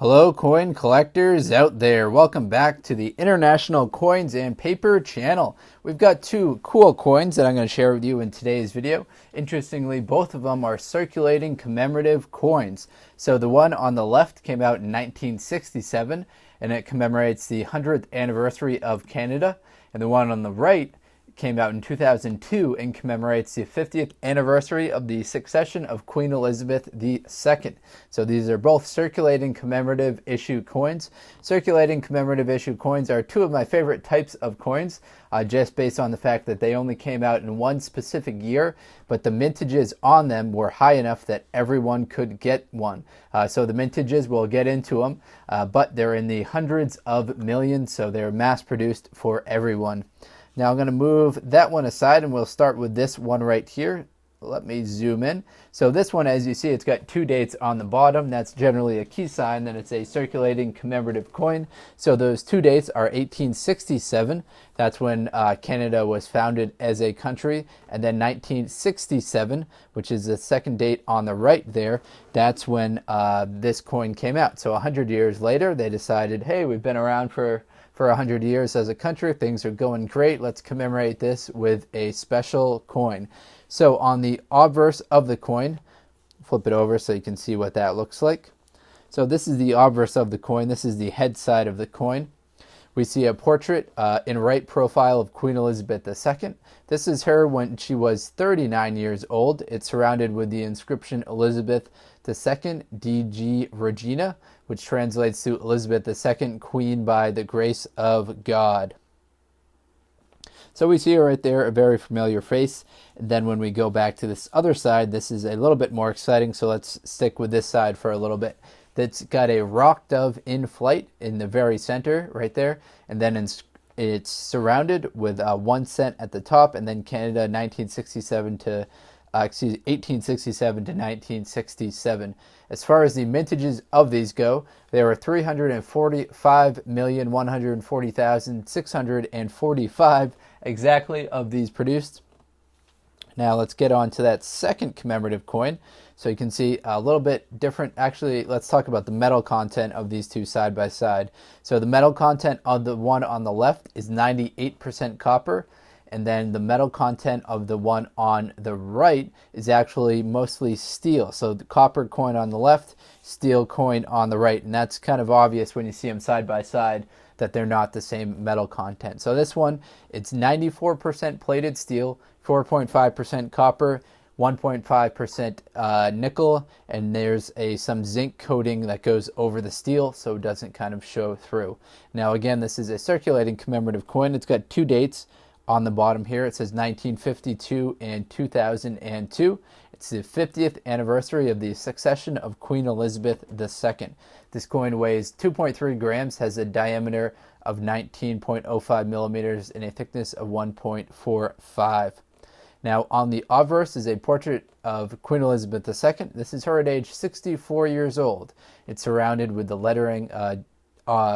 Hello coin collectors out there, welcome back to the International Coins and Paper channel. We've got two cool coins that I'm going to share with you in today's video. Interestingly, both of them are circulating commemorative coins. So the one on the left came out in 1967 and it commemorates the 100th anniversary of Canada, and the one on the right came out in 2002 and commemorates the 50th anniversary of the succession of Queen Elizabeth II. So these are both circulating commemorative issue coins. Circulating commemorative issue coins are two of my favorite types of coins, just based on the fact that they only came out in one specific year, but the mintages on them were high enough that everyone could get one. So the mintages, we'll get into them, but they're in the hundreds of millions, so they're mass produced for everyone. Now I'm going to move that one aside and we'll start with this one right here. Let me zoom in. So this one, as you see, it's got two dates on the bottom. That's generally a key sign that it's a circulating commemorative coin. So those two dates are 1867. That's when Canada was founded as a country. And then 1967, which is the second date on the right there. That's when this coin came out. So 100 years later, they decided, hey, we've been around for 100 years as a country. Things are going great. Let's commemorate this with a special coin. So on the obverse of the coin, flip it over so you can see what that looks like. So this is the obverse of the coin. This is the head side of the coin. We see a portrait in right profile of Queen Elizabeth II. This is her when she was 39 years old. It's surrounded with the inscription Elizabeth II, DG Regina, which translates to Elizabeth II, Queen by the grace of God. So we see her right there, a very familiar face. And then when we go back to this other side, this is a little bit more exciting. So let's stick with this side for a little bit. That's got a rock dove in flight in the very center right there. And then it's surrounded with 1 cent at the top, and then Canada 1867 to 1967. As far as the mintages of these go, there were 345,140,645 exactly of these produced. Now let's get on to that second commemorative coin. So you can see a little bit different. Actually, let's talk about the metal content of these two side by side. So the metal content of the one on the left is 98% copper. And then the metal content of the one on the right is actually mostly steel. So the copper coin on the left, steel coin on the right. And that's kind of obvious when you see them side by side that they're not the same metal content. So this one, it's 94% plated steel, 4.5% copper, 1.5% nickel, and there's some zinc coating that goes over the steel so it doesn't kind of show through. Now again, this is a circulating commemorative coin. It's got two dates. On the bottom here, it says 1952 and 2002. It's the 50th anniversary of the succession of Queen Elizabeth II. This coin weighs 2.3 grams, has a diameter of 19.05 millimeters, and a thickness of 1.45. Now, on the obverse is a portrait of Queen Elizabeth II. This is her at age 64 years old. It's surrounded with the lettering,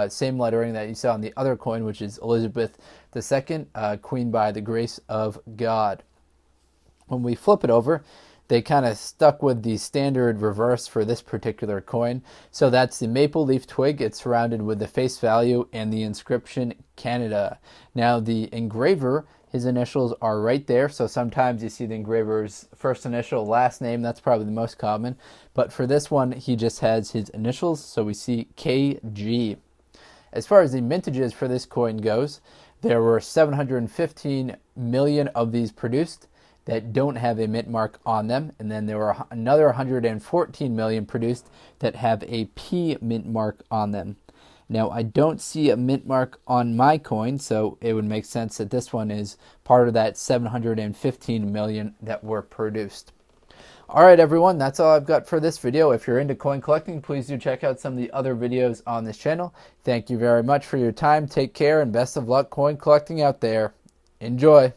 same lettering that you saw on the other coin, which is Elizabeth II, Queen by the grace of God. When we flip it over, they kind of stuck with the standard reverse for this particular coin. So that's the maple leaf twig. It's surrounded with the face value and the inscription Canada. Now the engraver, his initials are right there. So sometimes you see the engraver's first initial, last name. That's probably the most common. But for this one, he just has his initials. So we see KG. As far as the mintages for this coin goes, there were 715 million of these produced that don't have a mint mark on them. And then there were another 114 million produced that have a P mint mark on them. Now, I don't see a mint mark on my coin, so it would make sense that this one is part of that 715 million that were produced. Alright everyone, that's all I've got for this video. If you're into coin collecting, please do check out some of the other videos on this channel. Thank you very much for your time. Take care and best of luck coin collecting out there. Enjoy!